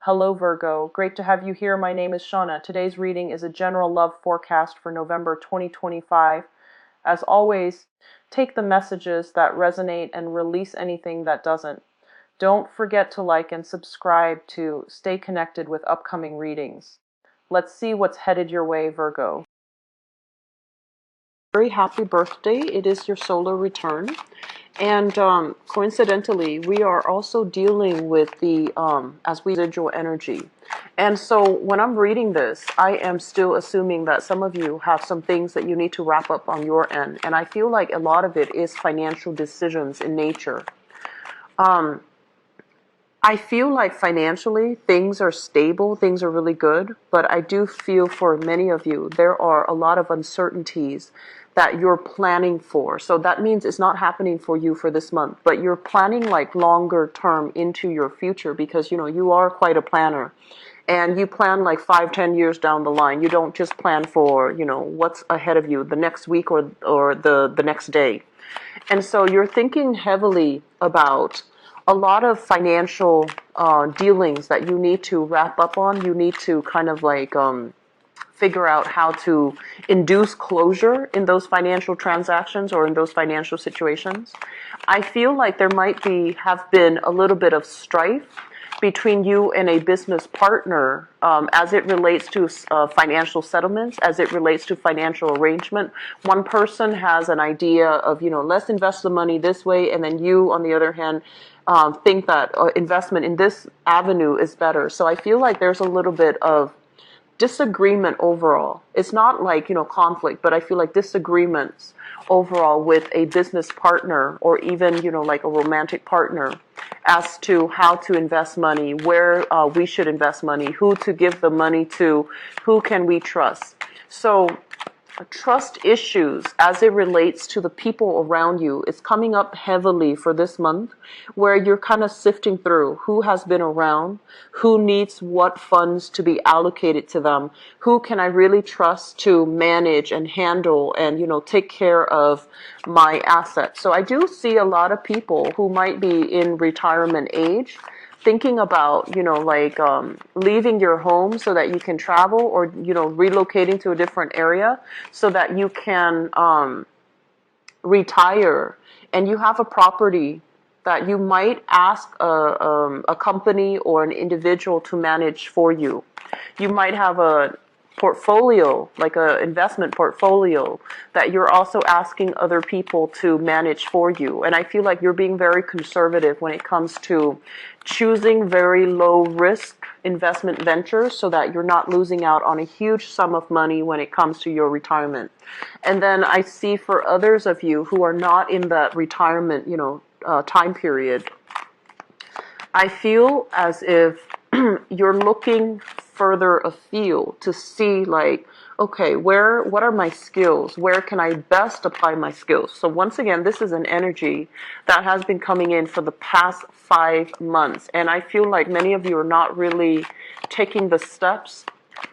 Hello Virgo, great to have you here. My name is Shauna. Today's reading is a general love forecast for November 2025. As always, take the messages that resonate and release anything that doesn't. Don't forget to like and subscribe to stay connected with upcoming readings. Let's see what's headed your way, Virgo. Very happy birthday. It is your solar return. And coincidentally, we are also dealing with the residual energy. And so when I'm reading this, I am still assuming that some of you have some things that you need to wrap up on your end. And I feel like a lot of it is financial decisions in nature. I feel like financially things are stable, things are really good, but I do feel for many of you there are a lot of uncertainties that you're planning for. So that means it's not happening for you for this month, but you're planning like longer term into your future because you are quite a planner. And you plan like 5-10 years down the line. You don't just plan for, what's ahead of you the next week or the next day. And so you're thinking heavily about a lot of financial dealings that you need to wrap up on. You need to kind of like figure out how to induce closure in those financial transactions or in those financial situations. I feel like there might have been a little bit of strife between you and a business partner as it relates to financial settlements, as it relates to financial arrangement. One person has an idea of, let's invest the money this way, and then you, on the other hand, think that investment in this avenue is better. So I feel like there's a little bit of disagreement overall. It's not like, conflict, but I feel like disagreements overall with a business partner or even, like a romantic partner as to how to invest money, where we should invest money, who to give the money to, who can we trust. So trust issues as it relates to the people around you is coming up heavily for this month, where you're kind of sifting through who has been around, who needs what funds to be allocated to them, who can I really trust to manage and handle and, take care of my assets. So I do see a lot of people who might be in retirement age thinking about, leaving your home so that you can travel or, relocating to a different area so that you can retire and you have a property that you might ask a company or an individual to manage for you. You might have a portfolio, like an investment portfolio, that you're also asking other people to manage for you. And I feel like you're being very conservative when it comes to choosing very low risk investment ventures so that you're not losing out on a huge sum of money when it comes to your retirement. And then I see for others of you who are not in that retirement, time period, I feel as if you're looking further afield to see like, okay, what are my skills? Where can I best apply my skills? So once again, this is an energy that has been coming in for the past 5 months. And I feel like many of you are not really taking the steps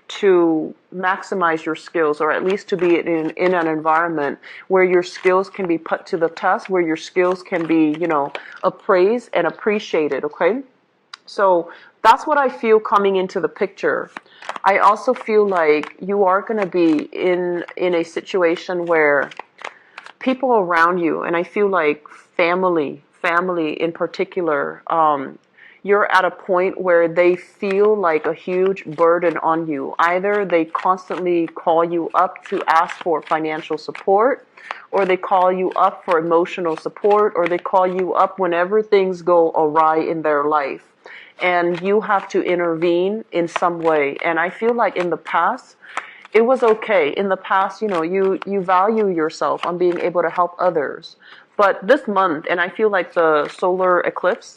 to maximize your skills, or at least to be in an environment where your skills can be put to the test, where your skills can be, appraised and appreciated, okay? So that's what I feel coming into the picture. I also feel like you are going to be in a situation where people around you, and I feel like family in particular, you're at a point where they feel like a huge burden on you. Either they constantly call you up to ask for financial support, or they call you up for emotional support, or they call you up whenever things go awry in their life. And you have to intervene in some way. And I feel like in the past, it was okay. In the past, you value yourself on being able to help others. But this month, and I feel like the solar eclipse,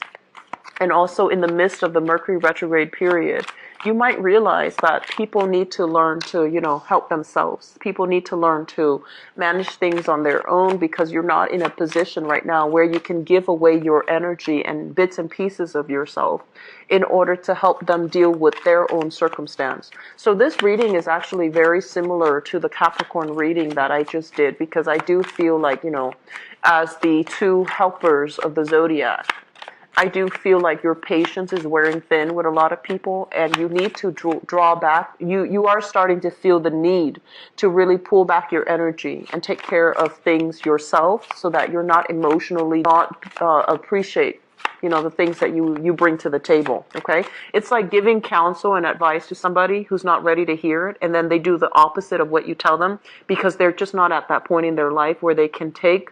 and also in the midst of the Mercury retrograde period, you might realize that people need to learn to, help themselves. People need to learn to manage things on their own because you're not in a position right now where you can give away your energy and bits and pieces of yourself in order to help them deal with their own circumstance. So this reading is actually very similar to the Capricorn reading that I just did, because I do feel like, as the two helpers of the zodiac, I do feel like your patience is wearing thin with a lot of people, and you need to draw back. You are starting to feel the need to really pull back your energy and take care of things yourself, so that you're not emotionally not appreciate, you know, the things that you bring to the table. Okay, it's like giving counsel and advice to somebody who's not ready to hear it, and then they do the opposite of what you tell them, because they're just not at that point in their life where they can take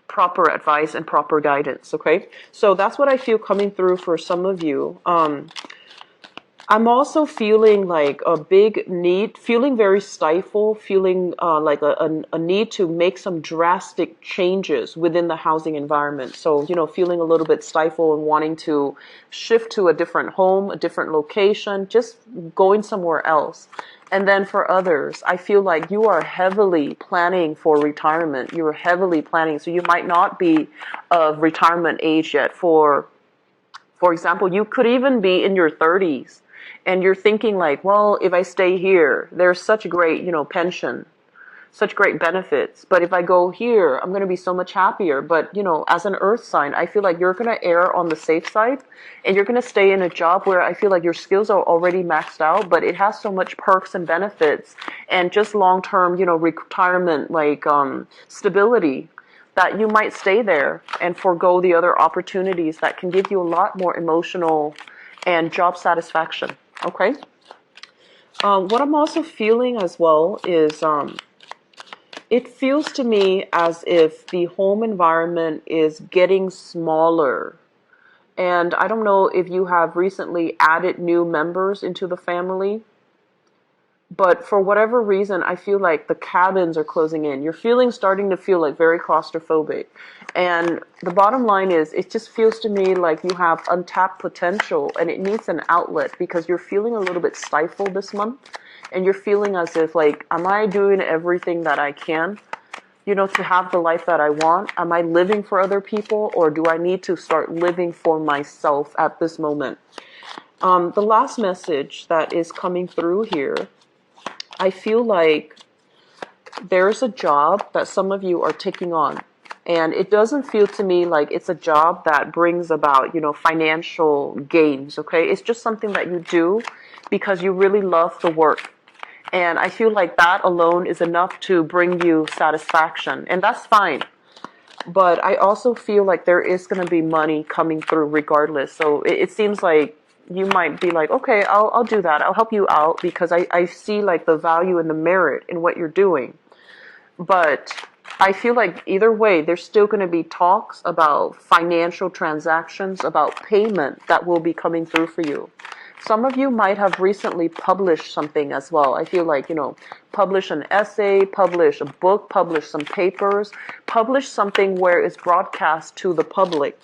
proper advice and proper guidance. Okay, so that's what I feel coming through for some of you. I'm also feeling like a big need, feeling very stifled, feeling like a need to make some drastic changes within the housing environment. So, you know, feeling a little bit stifled and wanting to shift to a different home, a different location, just going somewhere else. And then for others, I feel like you are heavily planning for retirement. You're heavily planning. So you might not be of retirement age yet. For example, you could even be in your 30s. And you're thinking like, well, if I stay here, there's such a great, you know, pension, such great benefits. But if I go here, I'm going to be so much happier. But, you know, as an earth sign, I feel like you're going to err on the safe side, and you're going to stay in a job where I feel like your skills are already maxed out, but it has so much perks and benefits and just long-term, you know, retirement, like stability, that you might stay there and forego the other opportunities that can give you a lot more emotional and job satisfaction. Okay. What I'm also feeling as well is it feels to me as if the home environment is getting smaller. And I don't know if you have recently added new members into the family, but for whatever reason, I feel like the cabins are closing in. You're starting to feel like very claustrophobic. And the bottom line is, it just feels to me like you have untapped potential and it needs an outlet, because you're feeling a little bit stifled this month. And you're feeling as if like, am I doing everything that I can, you know, to have the life that I want? Am I living for other people, or do I need to start living for myself at this moment? The last message that is coming through here, I feel like there's a job that some of you are taking on, and it doesn't feel to me like it's a job that brings about, you know, financial gains. Okay, it's just something that you do because you really love the work, and I feel like that alone is enough to bring you satisfaction, and that's fine. But I also feel like there is going to be money coming through regardless. So it seems like you might be like, okay, I'll do that. I'll help you out, because I see like the value and the merit in what you're doing. But I feel like either way, there's still going to be talks about financial transactions, about payment that will be coming through for you. Some of you might have recently published something as well. I feel like, you know, publish an essay, publish a book, publish some papers, publish something where it's broadcast to the public,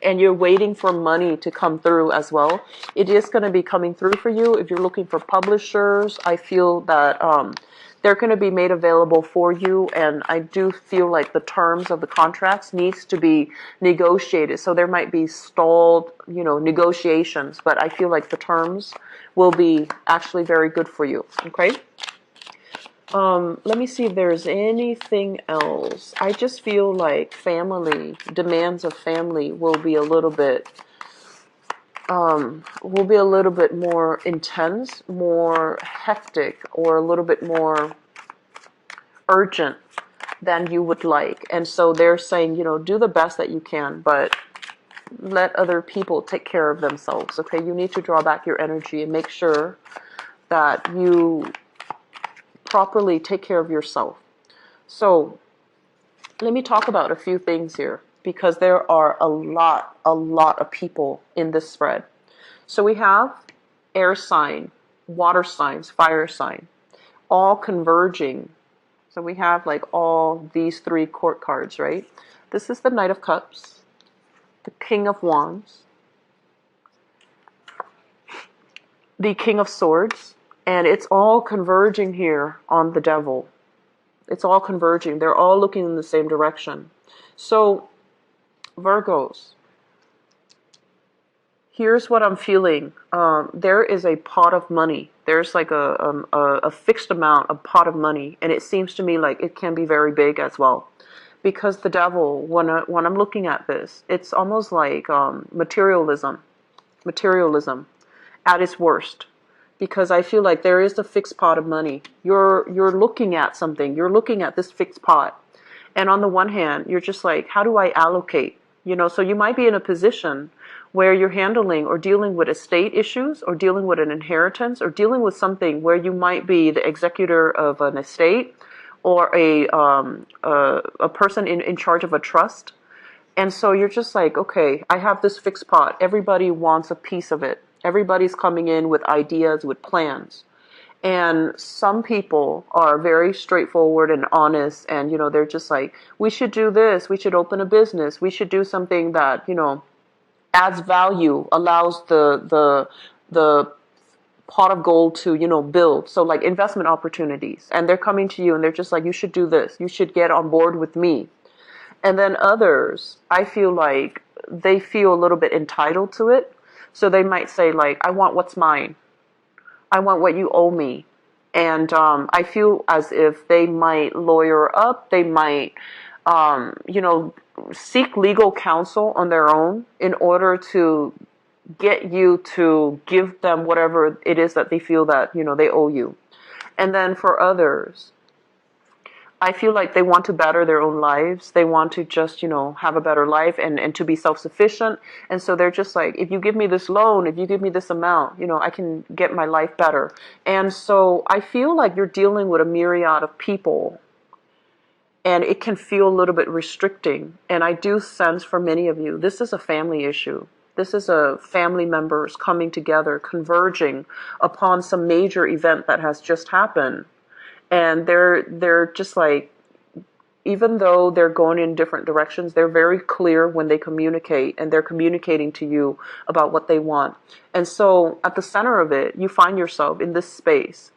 and you're waiting for money to come through as well. It is going to be coming through for you. If you're looking for publishers, I feel that they're going to be made available for you, and I do feel like the terms of the contracts needs to be negotiated. So there might be stalled, you know, negotiations, but I feel like the terms will be actually very good for you. Okay. Let me see if there's anything else. I just feel like demands of family will be a little bit more intense, more hectic, or a little bit more urgent than you would like. And so they're saying, you know, do the best that you can, but let other people take care of themselves. Okay, you need to draw back your energy and make sure that you properly take care of yourself. So let me talk about a few things here, because there are a lot of people in this spread. So we have air sign, water signs, fire sign, all converging. So we have like all these three court cards, right? This is the Knight of Cups, the King of Wands, the King of Swords, and it's all converging here on the Devil. It's all converging. They're all looking in the same direction. So, Virgos, here's what I'm feeling. There is a pot of money. There's like a fixed amount, a pot of money, and it seems to me like it can be very big as well. because the devil, when I'm looking at this, it's almost like materialism at its worst. Because I feel like there is a fixed pot of money. You're looking at something. You're looking at this fixed pot, and on the one hand, you're just like, how do I allocate? So you might be in a position where you're handling or dealing with estate issues, or dealing with an inheritance, or dealing with something where you might be the executor of an estate, or a person in charge of a trust. And so you're just like, okay, I have this fixed pot. Everybody wants a piece of it. Everybody's coming in with ideas, with plans. And some people are very straightforward and honest, and they're just like, we should do this, we should open a business, we should do something that adds value, allows the pot of gold to build. So like investment opportunities, and they're coming to you and they're just like, you should do this, you should get on board with me. And then others, I feel like they feel a little bit entitled to it, so they might say like, I want what's mine, I want what you owe me. And I feel as if they might lawyer up, they might seek legal counsel on their own in order to get you to give them whatever it is that they feel that they owe you. And then for others, I feel like they want to better their own lives. They want to just, have a better life and to be self-sufficient. And so they're just like, if you give me this loan, if you give me this amount, I can get my life better. And so I feel like you're dealing with a myriad of people, and it can feel a little bit restricting. And I do sense for many of you, this is a family issue. This is a family members coming together, converging upon some major event that has just happened. And they're just like, even though they're going in different directions, they're very clear when they communicate, and they're communicating to you about what they want. And so at the center of it, you find yourself in this space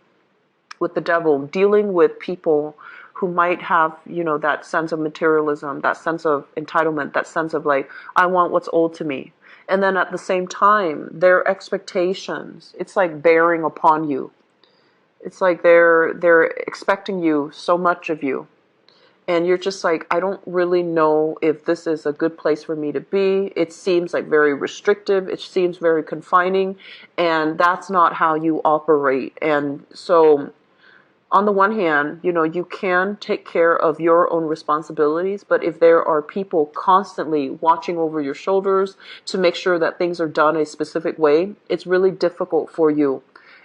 with the devil, dealing with people who might have, that sense of materialism, that sense of entitlement, that sense of like, I want what's owed to me. And then at the same time, their expectations, it's like bearing upon you. It's like they're expecting you so much of you. And you're just like, I don't really know if this is a good place for me to be. It seems like very restrictive. It seems very confining. And that's not how you operate. And so on the one hand, you can take care of your own responsibilities. But if there are people constantly watching over your shoulders to make sure that things are done a specific way, it's really difficult for you.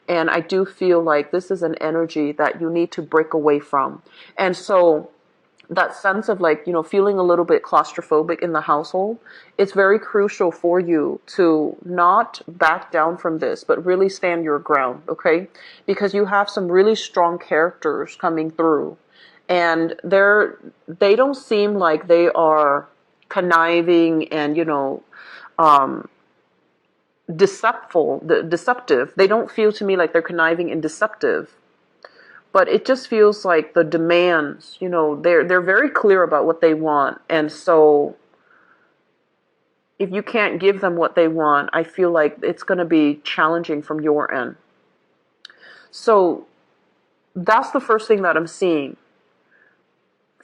And I do feel like this is an energy that you need to break away from. And so that sense of like, feeling a little bit claustrophobic in the household, it's very crucial for you to not back down from this, but really stand your ground, okay? Because you have some really strong characters coming through. And they don't seem like they are conniving and, deceptive. They don't feel to me like they're conniving and deceptive, but it just feels like the demands, they're very clear about what they want. And so if you can't give them what they want, I feel like it's going to be challenging from your end. So that's the first thing that I'm seeing.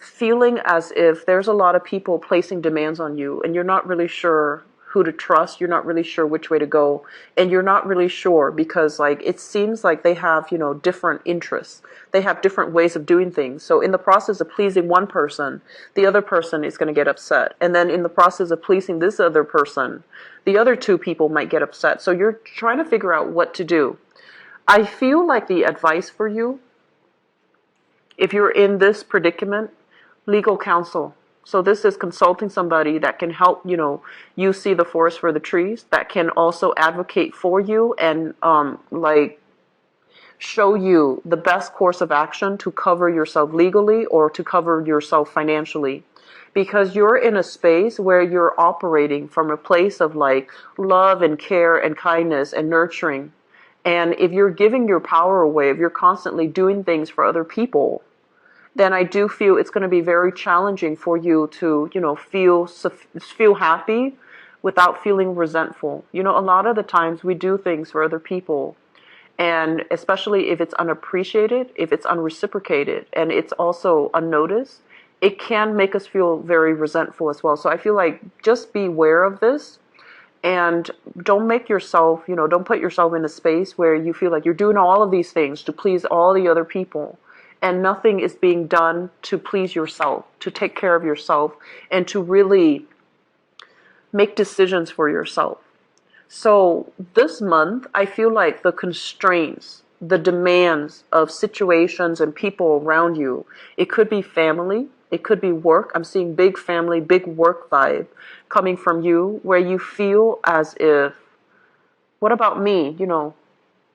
Feeling as if there's a lot of people placing demands on you, and you're not really sure who to trust, you're not really sure which way to go, and you're not really sure because like it seems like they have, different interests. They have different ways of doing things. So in the process of pleasing one person, the other person is going to get upset. And then in the process of pleasing this other person, the other two people might get upset. So you're trying to figure out what to do. I feel like the advice for you, if you're in this predicament, legal counsel. So this is consulting somebody that can help, you see the forest for the trees, that can also advocate for you and show you the best course of action to cover yourself legally or to cover yourself financially. Because you're in a space where you're operating from a place of like love and care and kindness and nurturing. And if you're giving your power away, if you're constantly doing things for other people, then I do feel it's going to be very challenging for you to, feel happy without feeling resentful. A lot of the times we do things for other people, and especially if it's unappreciated, if it's unreciprocated, and it's also unnoticed, it can make us feel very resentful as well. So I feel like just be aware of this, and don't make yourself, don't put yourself in a space where you feel like you're doing all of these things to please all the other people, and nothing is being done to please yourself, to take care of yourself, and to really make decisions for yourself. So this month, I feel like the constraints, the demands of situations and people around you, it could be family, it could be work. I'm seeing big family, big work vibe coming from you, where you feel as if, what about me?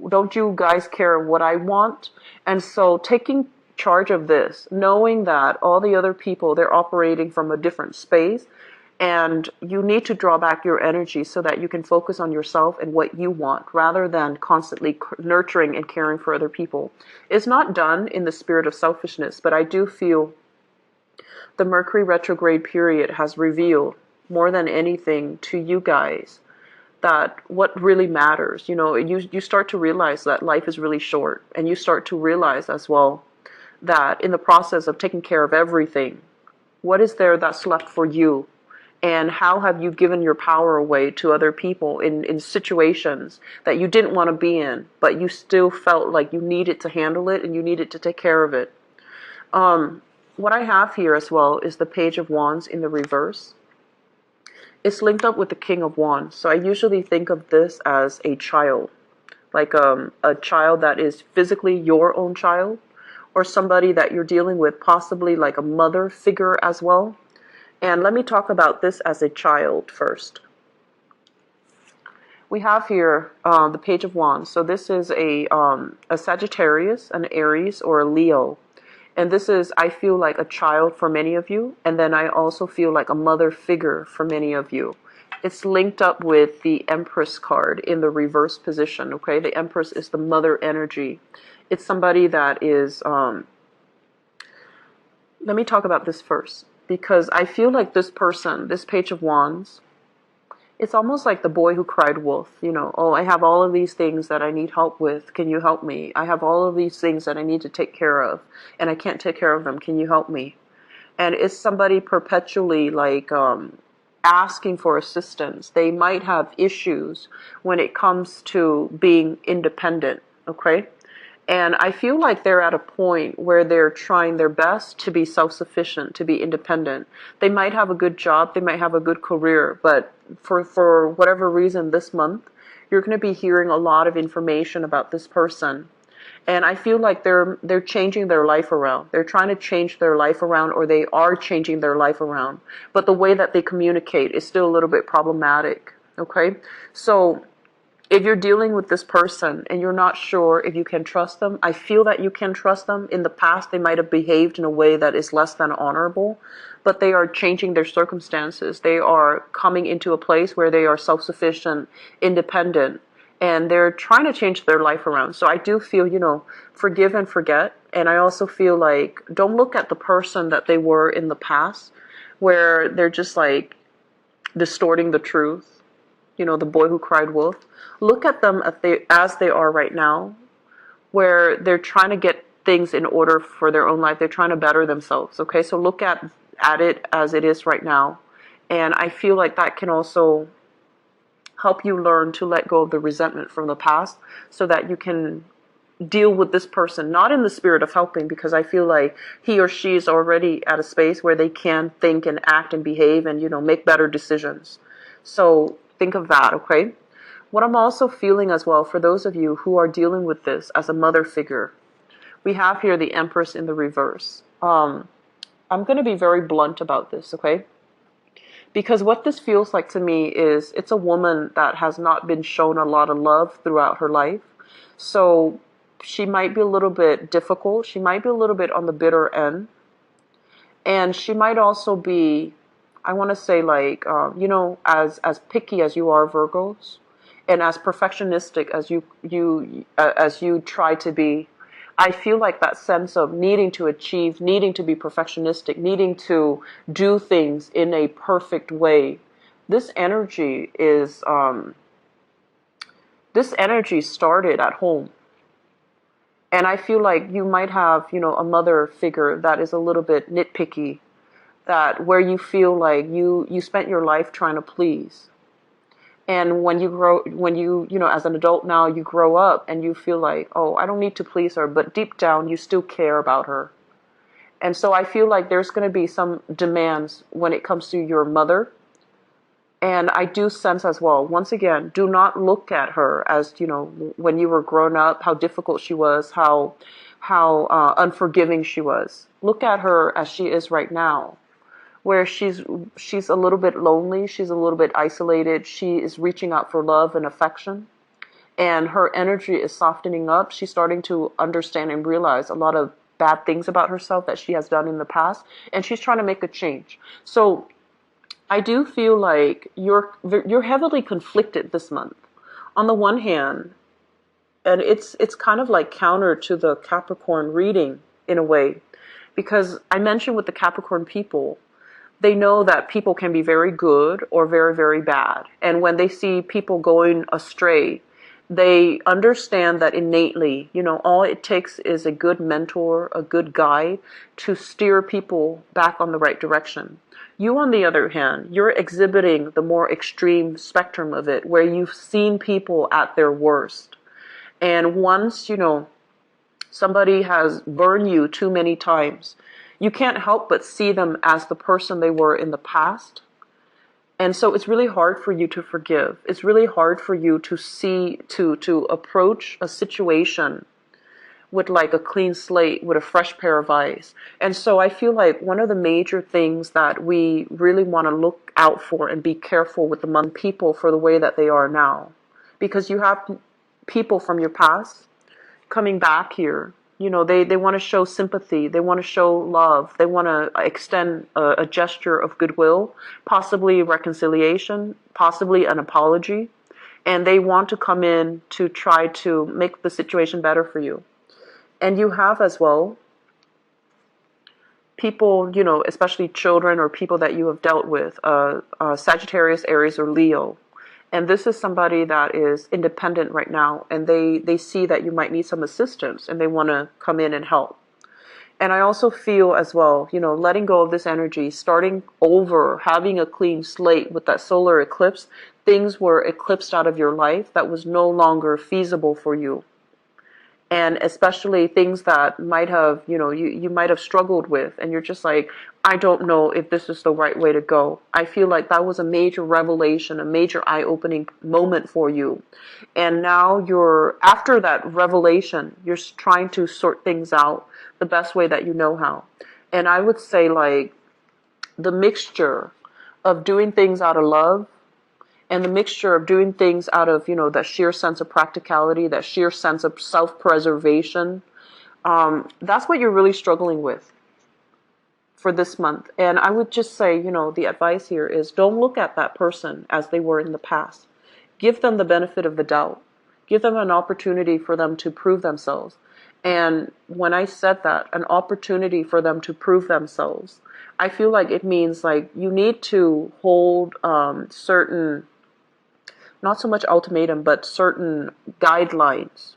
Don't you guys care what I want? And so taking charge of this, knowing that all the other people, they're operating from a different space, and you need to draw back your energy so that you can focus on yourself and what you want, rather than constantly nurturing and caring for other people. It's not done in the spirit of selfishness, but I do feel the Mercury retrograde period has revealed more than anything to you guys that what really matters. You start to realize that life is really short, and you start to realize as well that in the process of taking care of everything, what is there that's left for you? And how have you given your power away to other people in situations that you didn't want to be in, but you still felt like you needed to handle it and you needed to take care of it? What I have here as well is the Page of Wands in the reverse. It's linked up with the King of Wands. So I usually think of this as a child, like a child that is physically your own child, or somebody that you're dealing with, possibly like a mother figure as well. And let me talk about this as a child first. We have here the Page of Wands. So this is a Sagittarius, an Aries, or a Leo. And this is, I feel like, a child for many of you. And then I also feel like a mother figure for many of you. It's linked up with the Empress card in the reverse position, okay? The Empress is the mother energy. It's somebody that is... let me talk about this first, because I feel like this person, this Page of Wands, it's almost like the boy who cried wolf. Oh, I have all of these things that I need help with. Can you help me? I have all of these things that I need to take care of, and I can't take care of them. Can you help me? And it's somebody perpetually like asking for assistance. They might have issues when it comes to being independent, okay? And I feel like they're at a point where they're trying their best to be self-sufficient, to be independent. They might have a good job, they might have a good career, but for whatever reason this month, you're going to be hearing a lot of information about this person. And I feel like they're changing their life around. They're trying to change their life around, or they are changing their life around. But the way that they communicate is still a little bit problematic, okay? So if you're dealing with this person and you're not sure if you can trust them, I feel that you can trust them. In the past, they might have behaved in a way that is less than honorable, but they are changing their circumstances. They are coming into a place where they are self-sufficient, independent, and they're trying to change their life around. So I do feel, forgive and forget. And I also feel like, don't look at the person that they were in the past, where they're just like distorting the truth. The boy who cried wolf. Look at them as they are right now, where they're trying to get things in order for their own life. They're trying to better themselves, okay? So look at it as it is right now. And I feel like that can also help you learn to let go of the resentment from the past, so that you can deal with this person, not in the spirit of helping, because I feel like he or she is already at a space where they can think and act and behave and, make better decisions. So think of that, okay? What I'm also feeling as well, for those of you who are dealing with this as a mother figure, we have here the Empress in the reverse. I'm going to be very blunt about this, okay? Because what this feels like to me is it's a woman that has not been shown a lot of love throughout her life. So she might be a little bit difficult. She might be a little bit on the bitter end. And she might also be, I want to say, like, as picky as you are, Virgos, and as perfectionistic as you try to be, I feel like that sense of needing to achieve, needing to be perfectionistic, needing to do things in a perfect way. This energy started at home. And I feel like you might have, a mother figure that is a little bit nitpicky, that where you feel like you spent your life trying to please. And when you grow, when you know, as an adult now, you grow up and you feel like, oh, I don't need to please her, but deep down you still care about her. And so I feel like there's going to be some demands when it comes to your mother. And I do sense as well, once again, do not look at her as, you know, when you were grown up, how difficult she was, how unforgiving she was. Look at her as she is right now, where she's a little bit lonely, she's a little bit isolated, she is reaching out for love and affection, and her energy is softening up. She's starting to understand and realize a lot of bad things about herself that she has done in the past, and she's trying to make a change. So I do feel like you're heavily conflicted this month. On the one hand, and it's kind of like counter to the Capricorn reading in a way, because I mentioned with the Capricorn people, they know that people can be very good or very, very bad. And when they see people going astray, they understand that innately, you know, all it takes is a good mentor, a good guide to steer people back on the right direction. You, on the other hand, you're exhibiting the more extreme spectrum of it, where you've seen people at their worst. And once, you know, somebody has burned you too many times, you can't help but see them as the person they were in the past. And so it's really hard for you to forgive. It's really hard for you to see, to approach a situation with like a clean slate, with a fresh pair of eyes. And so I feel like one of the major things that we really want to look out for and be careful with among people for the way that they are now. Because you have people from your past coming back here. You know, they want to show sympathy. They want to show love. They want to extend a gesture of goodwill, possibly reconciliation, possibly an apology. And they want to come in to try to make the situation better for you. And you have as well people, you know, especially children or people that you have dealt with, Sagittarius, Aries, or Leo. And this is somebody that is independent right now, and they see that you might need some assistance, and they want to come in and help. And I also feel as well, you know, letting go of this energy, starting over, having a clean slate with that solar eclipse, things were eclipsed out of your life that was no longer feasible for you. And especially things that might have, you know, you might have struggled with, and you're just like, I don't know if this is the right way to go. I feel like that was a major revelation, a major eye-opening moment for you. And now after that revelation, you're trying to sort things out the best way that you know how. And I would say, like, the mixture of doing things out of love and the mixture of doing things out of, you know, that sheer sense of practicality, that sheer sense of self-preservation, that's what you're really struggling with for this month. And I would just say, you know, the advice here is don't look at that person as they were in the past. Give them the benefit of the doubt. Give them an opportunity for them to prove themselves. And when I said that, an opportunity for them to prove themselves, I feel like it means like you need to hold certain, not so much ultimatum, but certain guidelines.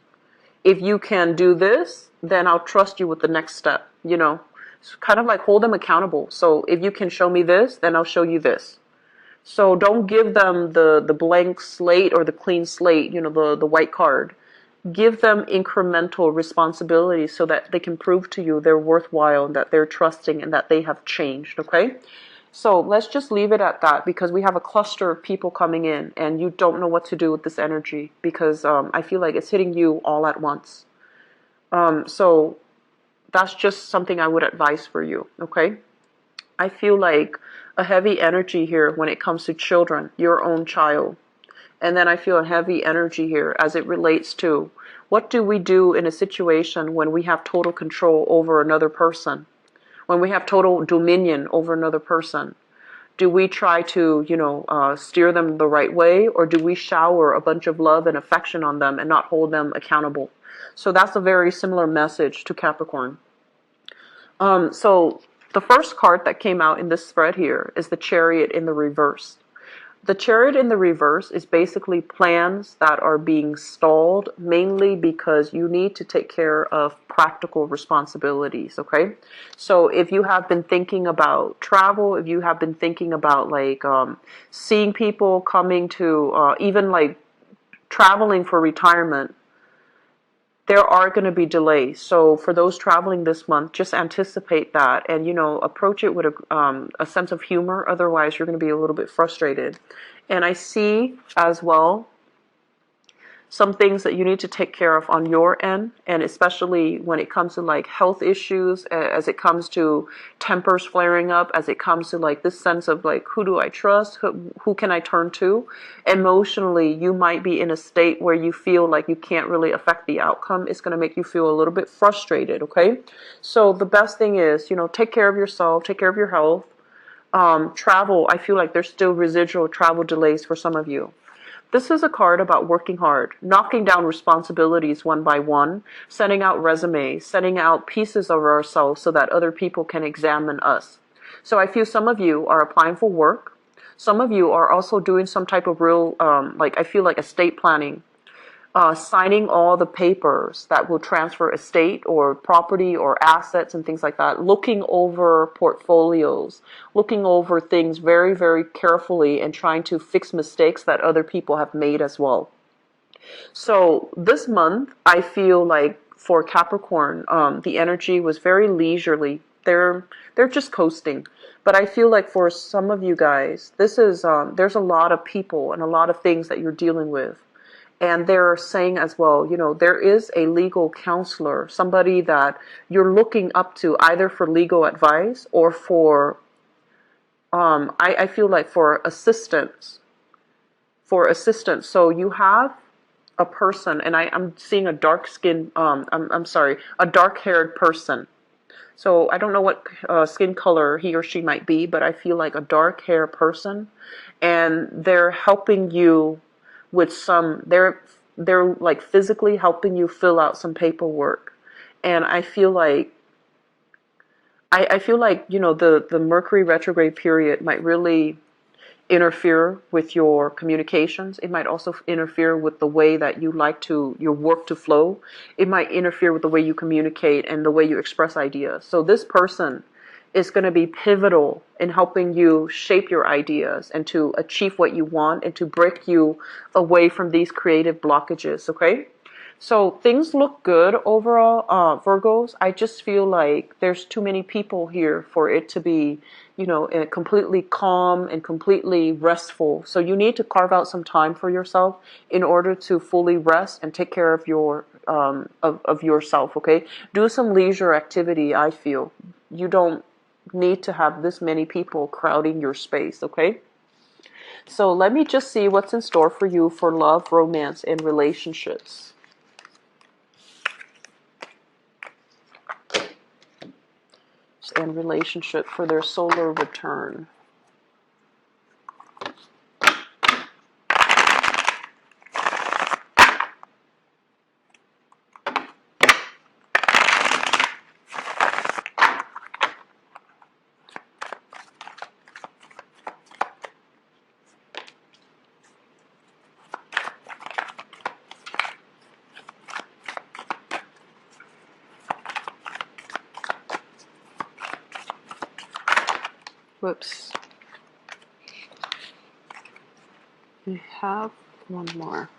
If you can do this, then I'll trust you with the next step, you know. It's kind of like hold them accountable. So if you can show me this, then I'll show you this. So don't give them the blank slate or the clean slate, you know, the white card. Give them incremental responsibilities so that they can prove to you they're worthwhile, and that they're trusting, and that they have changed, okay? So let's just leave it at that, because we have a cluster of people coming in and you don't know what to do with this energy, because I feel like it's hitting you all at once. So that's just something I would advise for you, okay? I feel like a heavy energy here when it comes to children, your own child. And then I feel a heavy energy here as it relates to what do we do in a situation when we have total control over another person? When we have total dominion over another person? Do we try to, you know, steer them the right way, or do we shower a bunch of love and affection on them and not hold them accountable? So that's a very similar message to Capricorn. So the first card that came out in this spread here is the Chariot in the reverse. The Chariot in the reverse is basically plans that are being stalled, mainly because you need to take care of practical responsibilities, okay? So if you have been thinking about travel, if you have been thinking about like seeing people coming to even like traveling for retirement, there are going to be delays. So for those traveling this month, just anticipate that and, you know, approach it with a sense of humor. Otherwise, you're going to be a little bit frustrated. And I see as well some things that you need to take care of on your end, and especially when it comes to like health issues, as it comes to tempers flaring up, as it comes to like this sense of like, who do I trust, who can I turn to? Emotionally, you might be in a state where you feel like you can't really affect the outcome. It's going to make you feel a little bit frustrated, okay? So the best thing is, you know, take care of yourself, take care of your health. Travel, I feel like there's still residual travel delays for some of you. This is a card about working hard, knocking down responsibilities one by one, sending out resumes, sending out pieces of ourselves so that other people can examine us. So I feel some of you are applying for work. Some of you are also doing some type of real, like I feel like estate planning, signing all the papers that will transfer estate or property or assets and things like that, looking over portfolios, looking over things very, very carefully and trying to fix mistakes that other people have made as well. So this month, I feel like for Capricorn, the energy was very leisurely. They're just coasting. But I feel like for some of you guys, this is there's a lot of people and a lot of things that you're dealing with. And they're saying as well, you know, there is a legal counselor, somebody that you're looking up to either for legal advice or for, I feel like for assistance. For assistance. So you have a person, and I'm seeing a dark skin, I'm sorry, a dark haired person. So I don't know what skin color he or she might be, but I feel like a dark hair person, and they're helping you with some, they're like physically helping you fill out some paperwork. And I feel like, I feel like, you know, the Mercury retrograde period might really interfere with your communications. It might also interfere with the way that you like to your work to flow. It might interfere with the way you communicate and the way you express ideas. So this person is going to be pivotal in helping you shape your ideas and to achieve what you want and to break you away from these creative blockages, okay? So things look good overall, Virgos. I just feel like there's too many people here for it to be, you know, completely calm and completely restful. So you need to carve out some time for yourself in order to fully rest and take care of your of yourself. Okay, do some leisure activity. I feel you don't need to have this many people crowding your space. Okay. So let me just see what's in store for you for love, romance, and relationships. And relationship for their solar return. Whoops. We have one more.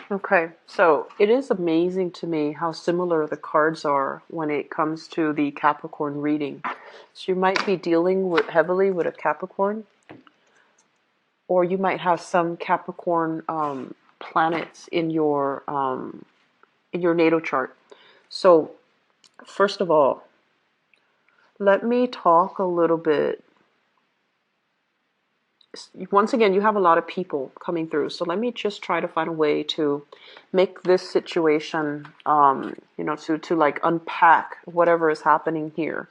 Okay, so it is amazing to me how similar the cards are when it comes to the Capricorn reading. So you might be dealing with heavily with a Capricorn, or you might have some Capricorn planets in your natal chart. So First of all, let me talk a little bit. Once again, you have a lot of people coming through, so let me just try to find a way to make this situation, to like unpack whatever is happening here.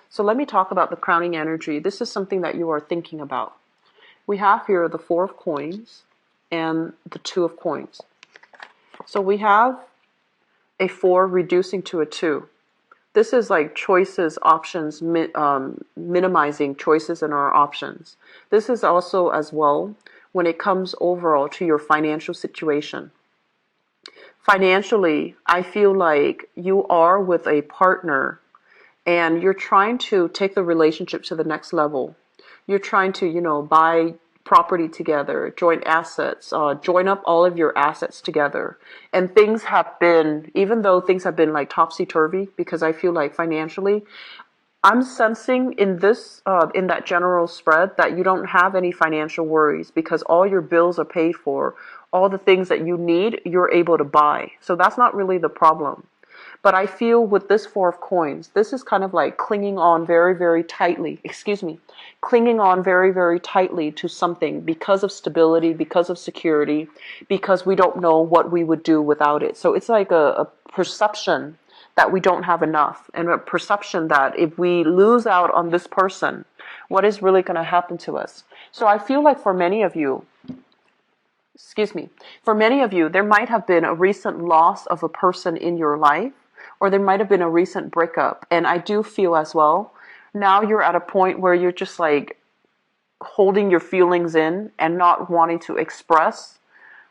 So let me talk about the crowning energy. This is something that you are thinking about. We have here the Four of Coins and the Two of Coins. So we have a 4 reducing to a 2. This is like choices, options, minimizing choices in our options. This is also as well when it comes overall to your financial situation. Financially, I feel like you are with a partner and you're trying to take the relationship to the next level. You're trying to, buy property together, joint assets, join up all of your assets together. And things have been, even though things have been like topsy-turvy, because I feel like financially, I'm sensing in this, in that general spread that you don't have any financial worries because all your bills are paid for. All the things that you need, you're able to buy. So that's not really the problem. But I feel with this Four of Coins, this is kind of like clinging on very, very tightly, clinging on very, very tightly to something because of stability, because of security, because we don't know what we would do without it. So it's like a perception that we don't have enough, and a perception that if we lose out on this person, what is really going to happen to us? So I feel like for many of you, there might have been a recent loss of a person in your life, or there might have been a recent breakup. And I do feel as well, now you're at a point where you're just like holding your feelings in and not wanting to express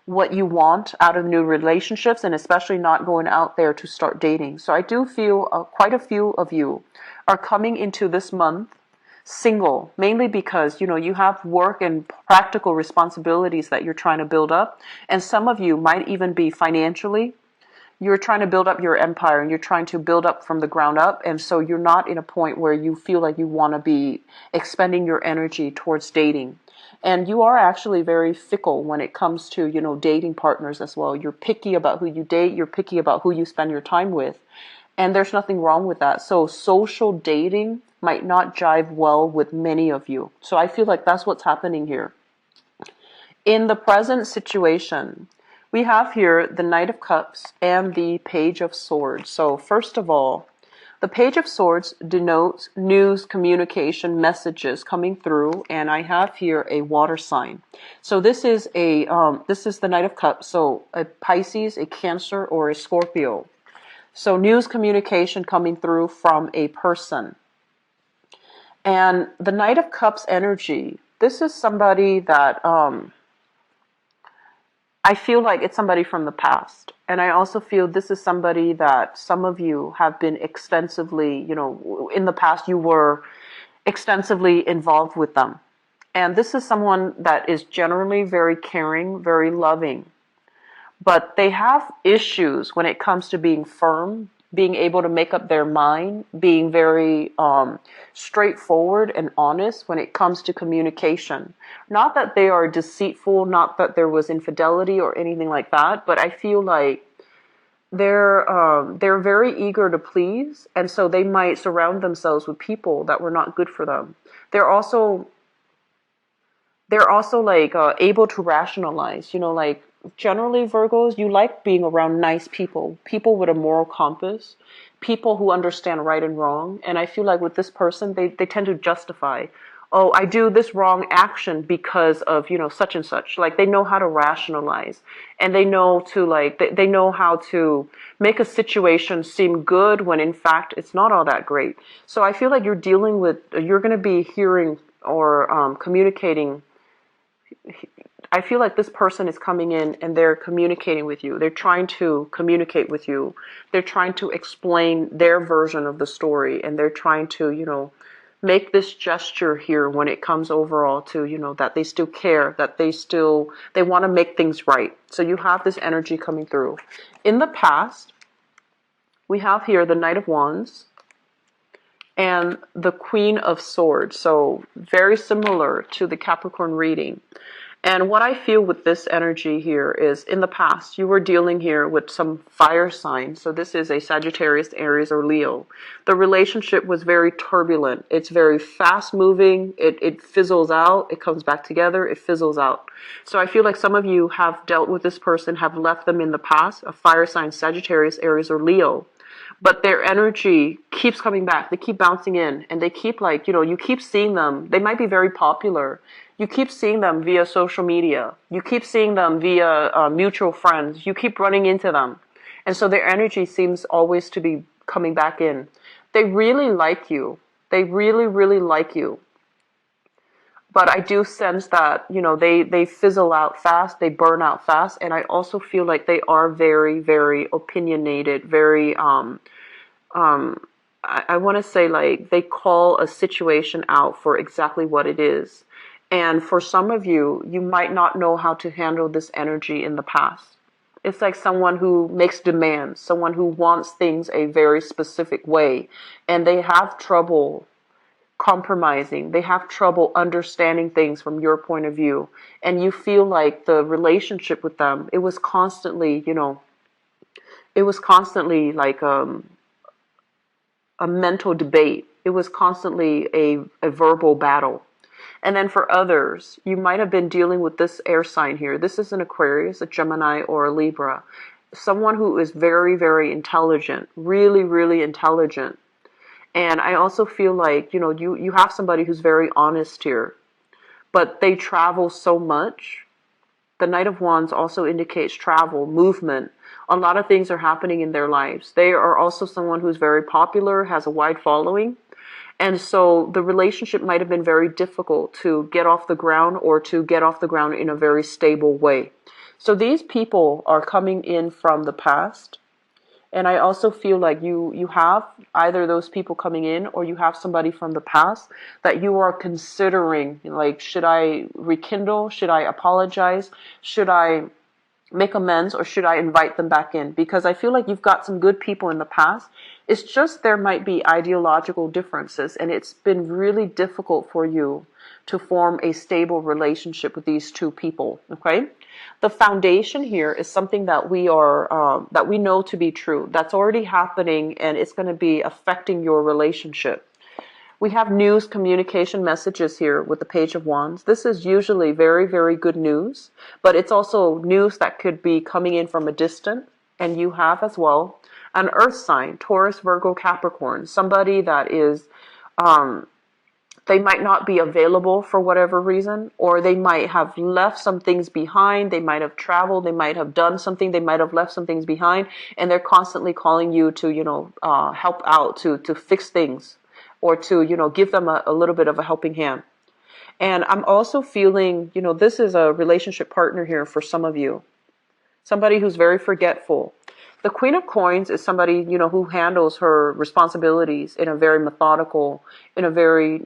what you want out of new relationships, and especially not going out there to start dating. So I do feel quite a few of you are coming into this month single, mainly because, you have work and practical responsibilities that you're trying to build up. And some of you might even be financially, you're trying to build up your empire and you're trying to build up from the ground up. And so you're not in a point where you feel like you want to be expending your energy towards dating. And you are actually very fickle when it comes to, dating partners as well. You're picky about who you date. You're picky about who you spend your time with. And there's nothing wrong with that. So social dating might not jive well with many of you. So I feel like that's what's happening here. In the present situation, we have here the Knight of Cups and the Page of Swords. So first of all, the Page of Swords denotes news, communication, messages coming through, and I have here a water sign. So this is the Knight of Cups. So a Pisces, a Cancer, or a Scorpio. So news, communication coming through from a person. And the Knight of Cups energy, this is somebody that I feel like it's somebody from the past. And I also feel this is somebody that some of you have been extensively, in the past you were extensively involved with them. And this is someone that is generally very caring, very loving. But they have issues when it comes to being firm, being able to make up their mind, being very straightforward and honest when it comes to communication. Not that they are deceitful, not that there was infidelity or anything like that, but I feel like they're very eager to please, and so they might surround themselves with people that were not good for them. They're also like able to rationalize, like generally Virgos, you like being around nice people, people with a moral compass, people who understand right and wrong. And I feel like with this person, they tend to justify, oh, I do this wrong action because of, such and such. Like they know how to rationalize, and they know to they know how to make a situation seem good when in fact it's not all that great. So I feel like you're going to be hearing or communicating. I feel like this person is coming in and they're communicating with you. They're trying to communicate with you. They're trying to explain their version of the story, and they're trying to, make this gesture here when it comes overall to, that they still care, that they want to make things right. So you have this energy coming through. In the past, we have here the Knight of Wands and the Queen of Swords. So very similar to the Capricorn reading. And what I feel with this energy here is in the past, you were dealing here with some fire signs. So this is a Sagittarius, Aries, or Leo. The relationship was very turbulent. It's very fast moving. It fizzles out. It comes back together. It fizzles out. So I feel like some of you have dealt with this person, have left them in the past, a fire sign, Sagittarius, Aries, or Leo. But their energy keeps coming back. They keep bouncing in, and they keep like, you keep seeing them. They might be very popular. You keep seeing them via social media. You keep seeing them via mutual friends. You keep running into them. And so their energy seems always to be coming back in. They really like you. They really, really like you. But I do sense that, they fizzle out fast, they burn out fast, and I also feel like they are very, very opinionated, very, I want to say like they call a situation out for exactly what it is. And for some of you, you might not know how to handle this energy in the past. It's like someone who makes demands, someone who wants things a very specific way, and they have trouble compromising. They have trouble understanding things from your point of view. And you feel like the relationship with them, it was constantly, like a mental debate. It was constantly a verbal battle. And then for others, you might have been dealing with this air sign here. This is an Aquarius, a Gemini, or a Libra. Someone who is very, very intelligent, really, really intelligent. And I also feel like, you have somebody who's very honest here, but they travel so much. The Knight of Wands also indicates travel, movement. A lot of things are happening in their lives. They are also someone who's very popular, has a wide following. And so the relationship might have been very difficult to get off the ground, or to get off the ground in a very stable way. So these people are coming in from the past. And I also feel like you have either those people coming in, or you have somebody from the past that you are considering, like, should I rekindle? Should I apologize? Should I make amends, or should I invite them back in? Because I feel like you've got some good people in the past. It's just there might be ideological differences, and it's been really difficult for you to form a stable relationship with these two people, okay? The foundation here is something that we know to be true. That's already happening, and it's going to be affecting your relationship. We have news, communication, messages here with the Page of Wands. This is usually very, very good news, but it's also news that could be coming in from a distance, and you have as well an earth sign, Taurus, Virgo, Capricorn, somebody that is, they might not be available for whatever reason, or they might have left some things behind. They might have traveled. They might have done something. They might have left some things behind, and they're constantly calling you to, help out, to fix things, or to, give them a little bit of a helping hand. And I'm also feeling, this is a relationship partner here for some of you. Somebody who's very forgetful. The Queen of Coins is somebody, who handles her responsibilities in a very methodical, in a very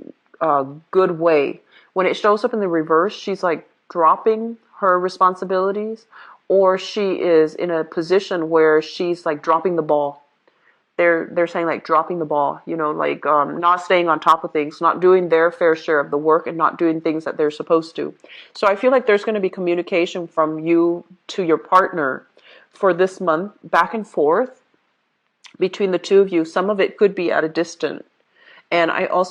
good way. When it shows up in the reverse, she's like dropping her responsibilities, or she is in a position where she's like dropping the ball. They're saying like dropping the ball, like not staying on top of things, not doing their fair share of the work, and not doing things that they're supposed to. So I feel like there's going to be communication from you to your partner for this month, back and forth between the two of you. Some of it could be at a distance. And I also